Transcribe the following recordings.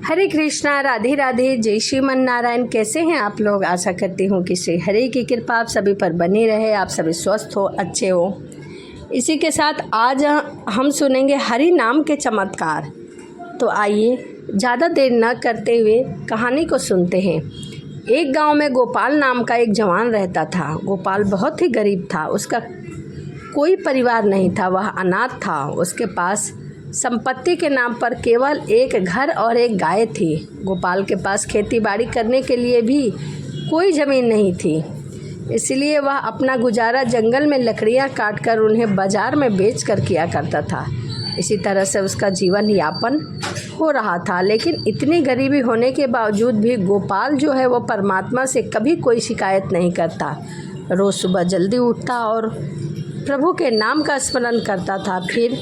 हरे कृष्णा, राधे राधे, जय श्रीमन नारायण। कैसे हैं आप लोग? आशा करती हूँ कि श्री हरे की कृपा आप सभी पर बनी रहे, आप सभी स्वस्थ हो, अच्छे हो। इसी के साथ आज हम सुनेंगे हरि नाम के चमत्कार। तो आइए ज़्यादा देर न करते हुए कहानी को सुनते हैं। एक गांव में गोपाल नाम का एक जवान रहता था। गोपाल बहुत ही गरीब था, उसका कोई परिवार नहीं था, वह अनाथ था। उसके पास संपत्ति के नाम पर केवल एक घर और एक गाय थी। गोपाल के पास खेती बाड़ी करने के लिए भी कोई ज़मीन नहीं थी, इसलिए वह अपना गुजारा जंगल में लकड़ियां काटकर उन्हें बाजार में बेचकर किया करता था। इसी तरह से उसका जीवन यापन हो रहा था। लेकिन इतनी गरीबी होने के बावजूद भी गोपाल जो है वो परमात्मा से कभी कोई शिकायत नहीं करता। रोज़ सुबह जल्दी उठता और प्रभु के नाम का स्मरण करता था। फिर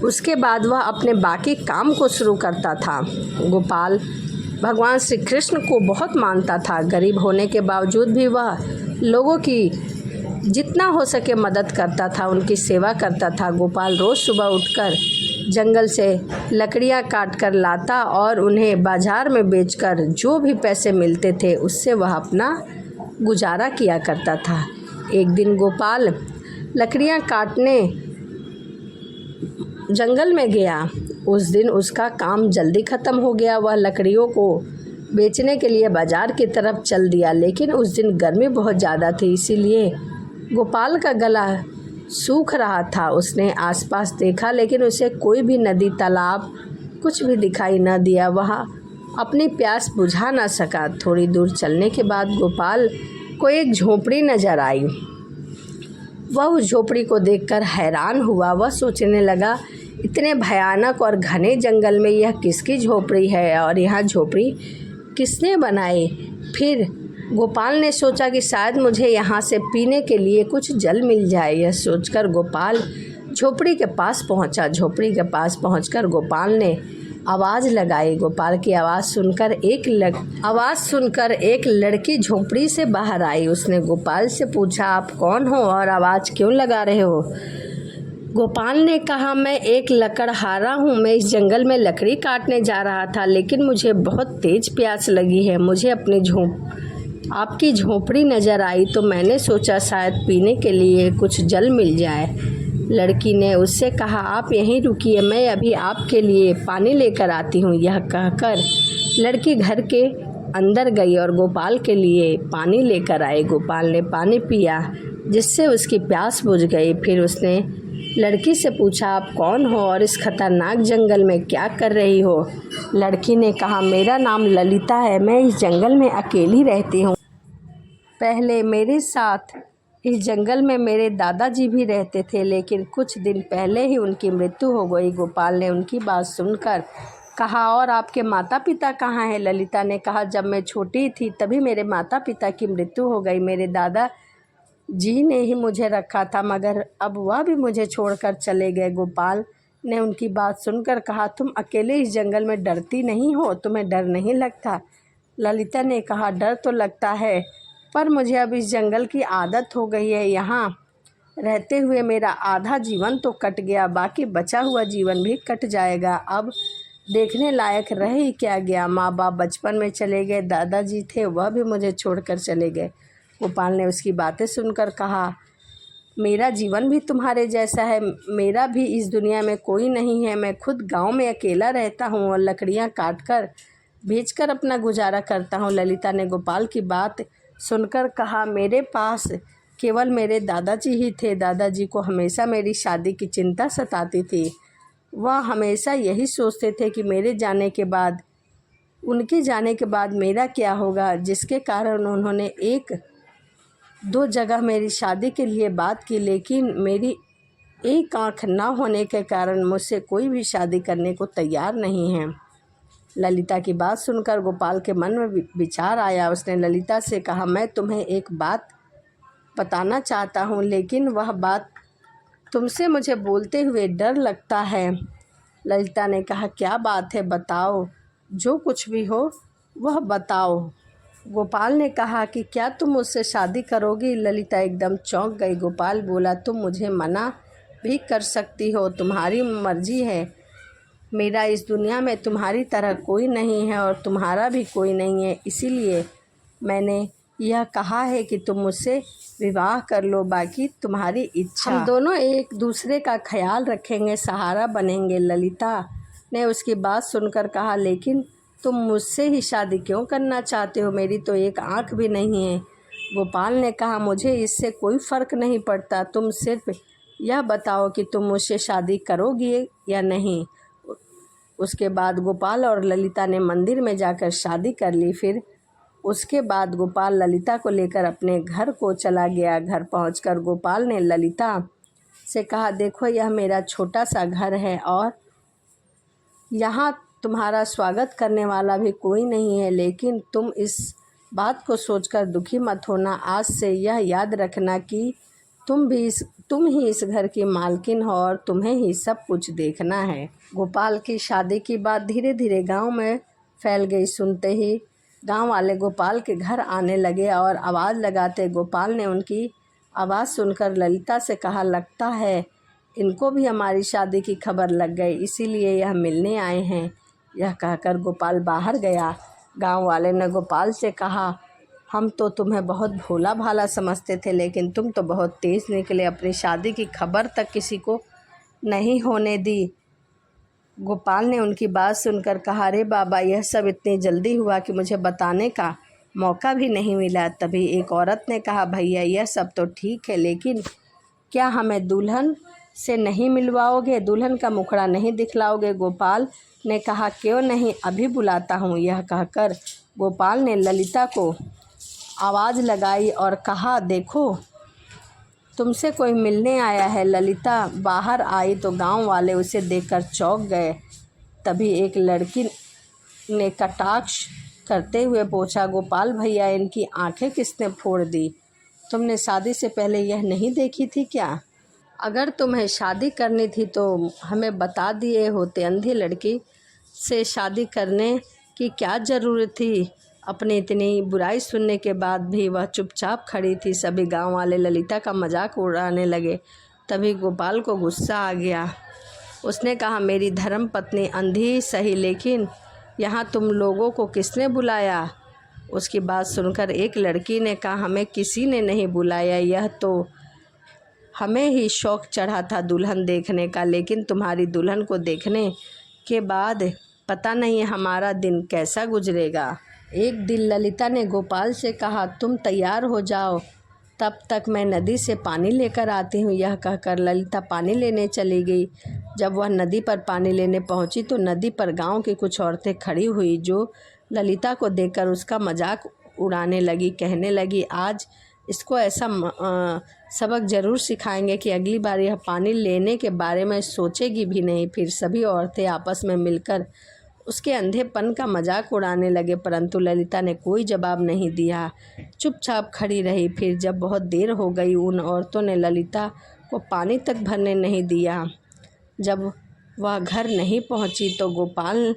उसके बाद वह अपने बाकी काम को शुरू करता था। गोपाल भगवान श्री कृष्ण को बहुत मानता था। गरीब होने के बावजूद भी वह लोगों की जितना हो सके मदद करता था, उनकी सेवा करता था। गोपाल रोज़ सुबह उठकर जंगल से लकड़ियां काट कर लाता और उन्हें बाजार में बेचकर जो भी पैसे मिलते थे उससे वह अपना गुजारा किया करता था। एक दिन गोपाल लकड़ियां काटने जंगल में गया। उस दिन उसका काम जल्दी ख़त्म हो गया। वह लकड़ियों को बेचने के लिए बाज़ार की तरफ चल दिया। लेकिन उस दिन गर्मी बहुत ज़्यादा थी, इसीलिए गोपाल का गला सूख रहा था। उसने आसपास देखा, लेकिन उसे कोई भी नदी, तालाब कुछ भी दिखाई न दिया। वह अपनी प्यास बुझा न सका। थोड़ी दूर चलने के बाद गोपाल को एक झोपड़ी नज़र आई। वह उस झोपड़ी को देखकर हैरान हुआ। वह सोचने लगा, इतने भयानक और घने जंगल में यह किसकी झोपड़ी है और यह झोपड़ी किसने बनाई? फिर गोपाल ने सोचा कि शायद मुझे यहाँ से पीने के लिए कुछ जल मिल जाए। यह सोचकर गोपाल झोपड़ी के पास पहुँचा। झोपड़ी के पास पहुँचकर गोपाल ने आवाज़ लगाई। गोपाल की आवाज़ सुनकर एक लड़की झोपड़ी से बाहर आई। उसने गोपाल से पूछा, आप कौन हो और आवाज़ क्यों लगा रहे हो? गोपाल ने कहा, मैं एक लकड़हारा हूँ। मैं इस जंगल में लकड़ी काटने जा रहा था, लेकिन मुझे बहुत तेज प्यास लगी है। मुझे आपकी झोपड़ी नज़र आई तो मैंने सोचा शायद पीने के लिए कुछ जल मिल जाए। लड़की ने उससे कहा, आप यहीं रुकिए, मैं अभी आपके लिए पानी लेकर आती हूँ। यह कहकर लड़की घर के अंदर गई और गोपाल के लिए पानी लेकर आई। गोपाल ने पानी पिया, जिससे उसकी प्यास बुझ गई। फिर उसने लड़की से पूछा, आप कौन हो और इस खतरनाक जंगल में क्या कर रही हो? लड़की ने कहा, मेरा नाम ललिता है। मैं इस जंगल में अकेली रहती हूँ। पहले मेरे साथ इस जंगल में मेरे दादाजी भी रहते थे, लेकिन कुछ दिन पहले ही उनकी मृत्यु हो गई। गोपाल ने उनकी बात सुनकर कहा, और आपके माता पिता कहाँ हैं? ललिता ने कहा, जब मैं छोटी थी तभी मेरे माता पिता की मृत्यु हो गई। मेरे दादा जी ने ही मुझे रखा था, मगर अब वह भी मुझे छोड़कर चले गए। गोपाल ने उनकी बात सुनकर कहा, तुम अकेले इस जंगल में डरती नहीं हो? तुम्हें डर नहीं लगता? ललिता ने कहा, डर तो लगता है, पर मुझे अब इस जंगल की आदत हो गई है। यहाँ रहते हुए मेरा आधा जीवन तो कट गया, बाकी बचा हुआ जीवन भी कट जाएगा। अब देखने लायक रह ही क्या गया? माँ बाप बचपन में चले गए, दादाजी थे वह भी मुझे छोड़कर चले गए। गोपाल ने उसकी बातें सुनकर कहा, मेरा जीवन भी तुम्हारे जैसा है। मेरा भी इस दुनिया में कोई नहीं है। मैं खुद गांव में अकेला रहता हूँ और लकड़ियाँ काटकर बेचकर अपना गुजारा करता हूँ। ललिता ने गोपाल की बात सुनकर कहा, मेरे पास केवल मेरे दादाजी ही थे। दादाजी को हमेशा मेरी शादी की चिंता सताती थी। वह हमेशा यही सोचते थे कि उनके जाने के बाद मेरा क्या होगा, जिसके कारण उन्होंने एक दो जगह मेरी शादी के लिए बात की, लेकिन मेरी एक आँख ना होने के कारण मुझसे कोई भी शादी करने को तैयार नहीं है। ललिता की बात सुनकर गोपाल के मन में विचार आया। उसने ललिता से कहा, मैं तुम्हें एक बात बताना चाहता हूँ, लेकिन वह बात तुमसे मुझे बोलते हुए डर लगता है। ललिता ने कहा, क्या बात है, बताओ, जो कुछ भी हो वह बताओ। गोपाल ने कहा कि क्या तुम मुझसे शादी करोगी? ललिता एकदम चौंक गई। गोपाल बोला, तुम मुझे मना भी कर सकती हो, तुम्हारी मर्जी है। मेरा इस दुनिया में तुम्हारी तरह कोई नहीं है और तुम्हारा भी कोई नहीं है, इसीलिए मैंने यह कहा है कि तुम मुझसे विवाह कर लो, बाकी तुम्हारी इच्छा। हम दोनों एक दूसरे का ख्याल रखेंगे, सहारा बनेंगे। ललिता ने उसकी बात सुनकर कहा, लेकिन तुम मुझसे ही शादी क्यों करना चाहते हो? मेरी तो एक आँख भी नहीं है। गोपाल ने कहा, मुझे इससे कोई फ़र्क नहीं पड़ता, तुम सिर्फ यह बताओ कि तुम मुझसे शादी करोगी या नहीं। उसके बाद गोपाल और ललिता ने मंदिर में जाकर शादी कर ली। फिर उसके बाद गोपाल ललिता को लेकर अपने घर को चला गया। घर पहुंचकर गोपाल ने ललिता से कहा, देखो यह मेरा छोटा सा घर है और यहाँ तुम्हारा स्वागत करने वाला भी कोई नहीं है, लेकिन तुम इस बात को सोचकर दुखी मत होना। आज से यह याद रखना कि तुम ही इस घर की मालकिन हो और तुम्हें ही सब कुछ देखना है। गोपाल की शादी की बात धीरे धीरे गांव में फैल गई। सुनते ही गांव वाले गोपाल के घर आने लगे और आवाज़ लगाते। गोपाल ने उनकी आवाज़ सुनकर ललिता से कहा, लगता है इनको भी हमारी शादी की खबर लग गई, इसीलिए यह मिलने आए हैं। यह कहकर गोपाल बाहर गया। गांव वाले ने गोपाल से कहा, हम तो तुम्हें बहुत भोला भाला समझते थे, लेकिन तुम तो बहुत तेज़ निकले, अपनी शादी की खबर तक किसी को नहीं होने दी। गोपाल ने उनकी बात सुनकर कहा, अरे बाबा, यह सब इतनी जल्दी हुआ कि मुझे बताने का मौका भी नहीं मिला। तभी एक औरत ने कहा, भैया यह सब तो ठीक है, लेकिन क्या हमें दुल्हन से नहीं मिलवाओगे, दुल्हन का मुखड़ा नहीं दिखलाओगे? गोपाल ने कहा, क्यों नहीं, अभी बुलाता हूँ। यह कहकर गोपाल ने ललिता को आवाज़ लगाई और कहा, देखो तुमसे कोई मिलने आया है। ललिता बाहर आई तो गांव वाले उसे देखकर चौंक गए। तभी एक लड़की ने कटाक्ष करते हुए पूछा, गोपाल भैया, इनकी आंखें किसने फोड़ दी? तुमने शादी से पहले यह नहीं देखी थी क्या? अगर तुम्हें शादी करनी थी तो हमें बता दिए होते। अंधी लड़की से शादी करने की क्या ज़रूरत थी? अपनी इतनी बुराई सुनने के बाद भी वह चुपचाप खड़ी थी। सभी गांव वाले ललिता का मजाक उड़ाने लगे। तभी गोपाल को गुस्सा आ गया। उसने कहा, मेरी धर्म पत्नी अंधी सही, लेकिन यहाँ तुम लोगों को किसने बुलाया? उसकी बात सुनकर एक लड़की ने कहा, हमें किसी ने नहीं बुलाया, यह तो हमें ही शौक चढ़ा था दुल्हन देखने का, लेकिन तुम्हारी दुल्हन को देखने के बाद पता नहीं हमारा दिन कैसा गुजरेगा। एक दिन ललिता ने गोपाल से कहा, तुम तैयार हो जाओ, तब तक मैं नदी से पानी लेकर आती हूँ। यह कहकर ललिता पानी लेने चली गई। जब वह नदी पर पानी लेने पहुँची तो नदी पर गांव की कुछ औरतें खड़ी हुई, जो ललिता को देखकर उसका मजाक उड़ाने लगी। कहने लगी, आज इसको ऐसा सबक ज़रूर सिखाएंगे कि अगली बार यह पानी लेने के बारे में सोचेगी भी नहीं। फिर सभी औरतें आपस में मिलकर उसके अंधेपन का मजाक उड़ाने लगे, परंतु ललिता ने कोई जवाब नहीं दिया, चुपचाप खड़ी रही। फिर जब बहुत देर हो गई, उन औरतों ने ललिता को पानी तक भरने नहीं दिया। जब वह घर नहीं पहुंची तो गोपाल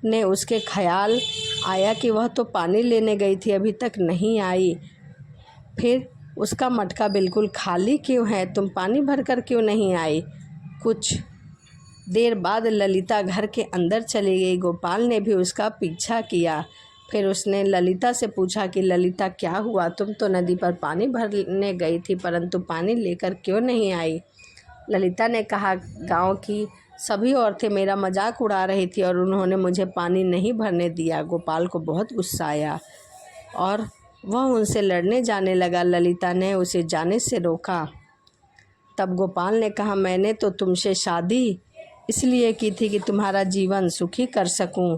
ने उसके ख्याल आया कि वह तो पानी लेने गई थी, अभी तक नहीं आई। फिर उसका मटका बिल्कुल खाली क्यों है? तुम पानी भरकर क्यों नहीं आई? कुछ देर बाद ललिता घर के अंदर चली गई। गोपाल ने भी उसका पीछा किया। फिर उसने ललिता से पूछा कि ललिता, क्या हुआ? तुम तो नदी पर पानी भरने गई थी, परंतु पानी लेकर क्यों नहीं आई? ललिता ने कहा, गांव की सभी औरतें मेरा मजाक उड़ा रही थी और उन्होंने मुझे पानी नहीं भरने दिया। गोपाल को बहुत गुस्सा आया और वह उनसे लड़ने जाने लगा। ललिता ने उसे जाने से रोका। तब गोपाल ने कहा, मैंने तो तुमसे शादी इसलिए की थी कि तुम्हारा जीवन सुखी कर सकूं,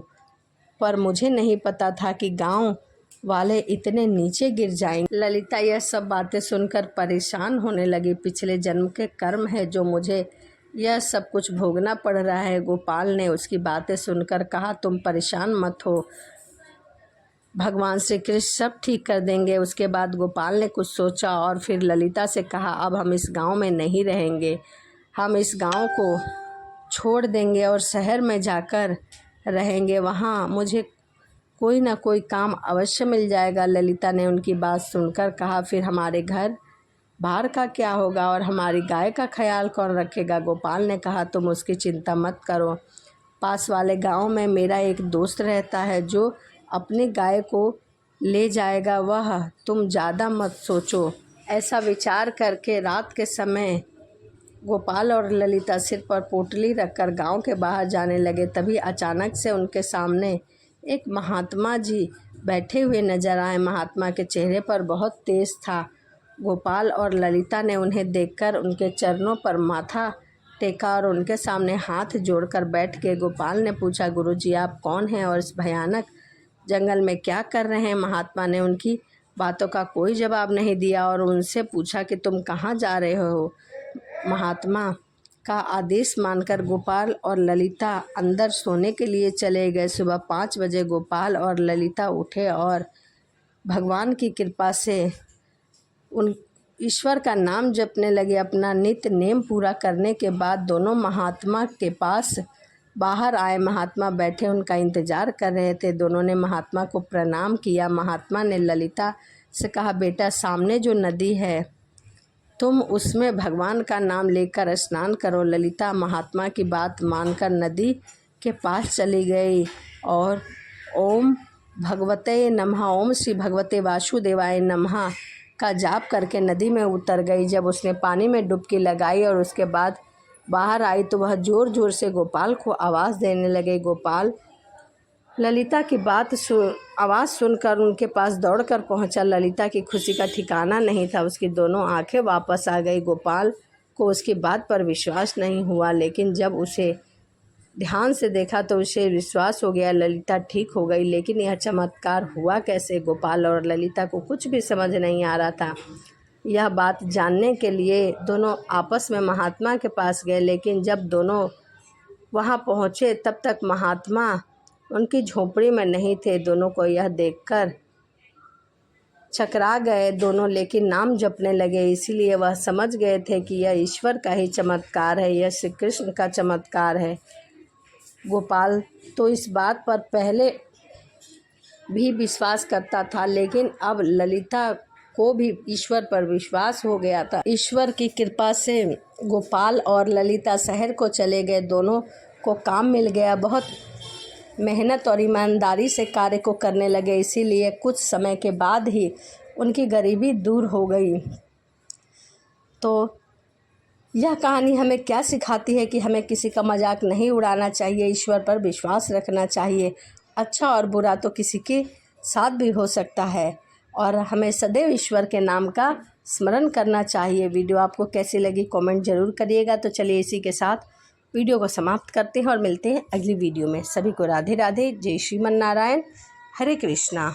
पर मुझे नहीं पता था कि गांव वाले इतने नीचे गिर जाएंगे। ललिता यह सब बातें सुनकर परेशान होने लगी। पिछले जन्म के कर्म है जो मुझे यह सब कुछ भोगना पड़ रहा है। गोपाल ने उसकी बातें सुनकर कहा, तुम परेशान मत हो, भगवान श्री कृष्ण सब ठीक कर देंगे। उसके बाद गोपाल ने कुछ सोचा और फिर ललिता से कहा, अब हम इस गांव में नहीं रहेंगे, हम इस गांव को छोड़ देंगे और शहर में जाकर रहेंगे, वहाँ मुझे कोई ना कोई काम अवश्य मिल जाएगा। ललिता ने उनकी बात सुनकर कहा, फिर हमारे घर बाहर का क्या होगा और हमारी गाय का ख्याल कौन रखेगा? गोपाल ने कहा, तुम उसकी चिंता मत करो, पास वाले गांव में मेरा एक दोस्त रहता है जो अपनी गाय को ले जाएगा, वह तुम ज़्यादा मत सोचो। ऐसा विचार करके रात के समय गोपाल और ललिता सिर पर पोटली रखकर गांव के बाहर जाने लगे। तभी अचानक से उनके सामने एक महात्मा जी बैठे हुए नजर आए। महात्मा के चेहरे पर बहुत तेज था। गोपाल और ललिता ने उन्हें देखकर उनके चरणों पर माथा टेका और उनके सामने हाथ जोड़कर बैठ गए। गोपाल ने पूछा, गुरुजी आप कौन हैं और इस भयानक जंगल में क्या कर रहे हैं? महात्मा ने उनकी बातों का कोई जवाब नहीं दिया और उनसे पूछा कि तुम कहाँ जा रहे हो? महात्मा का आदेश मानकर गोपाल और ललिता अंदर सोने के लिए चले गए। सुबह 5 बजे गोपाल और ललिता उठे और भगवान की कृपा से उन ईश्वर का नाम जपने लगे। अपना नित्य नेम पूरा करने के बाद दोनों महात्मा के पास बाहर आए। महात्मा बैठे उनका इंतजार कर रहे थे। दोनों ने महात्मा को प्रणाम किया। महात्मा ने ललिता से कहा, बेटा सामने जो नदी है तुम उसमें भगवान का नाम लेकर स्नान करो। ललिता महात्मा की बात मानकर नदी के पास चली गई और ओम भगवते नमः, ओम श्री भगवते वासुदेवाय नमः का जाप करके नदी में उतर गई। जब उसने पानी में डुबकी लगाई और उसके बाद बाहर आई तो वह ज़ोर ज़ोर से गोपाल को आवाज़ देने लगे। गोपाल ललिता की आवाज़ सुनकर उनके पास दौड़कर पहुंचा। ललिता की खुशी का ठिकाना नहीं था। उसकी दोनों आंखें वापस आ गई। गोपाल को उसकी बात पर विश्वास नहीं हुआ, लेकिन जब उसे ध्यान से देखा तो उसे विश्वास हो गया। ललिता ठीक हो गई। लेकिन यह चमत्कार हुआ कैसे? गोपाल और ललिता को कुछ भी समझ नहीं आ रहा था। यह बात जानने के लिए दोनों आपस में महात्मा के पास गए, लेकिन जब दोनों वहां पहुंचे तब तक महात्मा उनकी झोपड़ी में नहीं थे। दोनों को यह देखकर चकरा गए दोनों, लेकिन नाम जपने लगे। इसीलिए वह समझ गए थे कि यह ईश्वर का ही चमत्कार है, यह श्री कृष्ण का चमत्कार है। गोपाल तो इस बात पर पहले भी विश्वास करता था, लेकिन अब ललिता को भी ईश्वर पर विश्वास हो गया था। ईश्वर की कृपा से गोपाल और ललिता शहर को चले गए। दोनों को काम मिल गया। बहुत मेहनत और ईमानदारी से कार्य को करने लगे, इसीलिए कुछ समय के बाद ही उनकी गरीबी दूर हो गई। तो यह कहानी हमें क्या सिखाती है कि हमें किसी का मजाक नहीं उड़ाना चाहिए, ईश्वर पर विश्वास रखना चाहिए। अच्छा और बुरा तो किसी के साथ भी हो सकता है और हमें सदैव ईश्वर के नाम का स्मरण करना चाहिए। वीडियो आपको कैसी लगी कमेंट ज़रूर करिएगा। तो चलिए इसी के साथ वीडियो को समाप्त करते हैं और मिलते हैं अगली वीडियो में। सभी को राधे राधे। जय श्रीमन नारायण। हरे कृष्णा।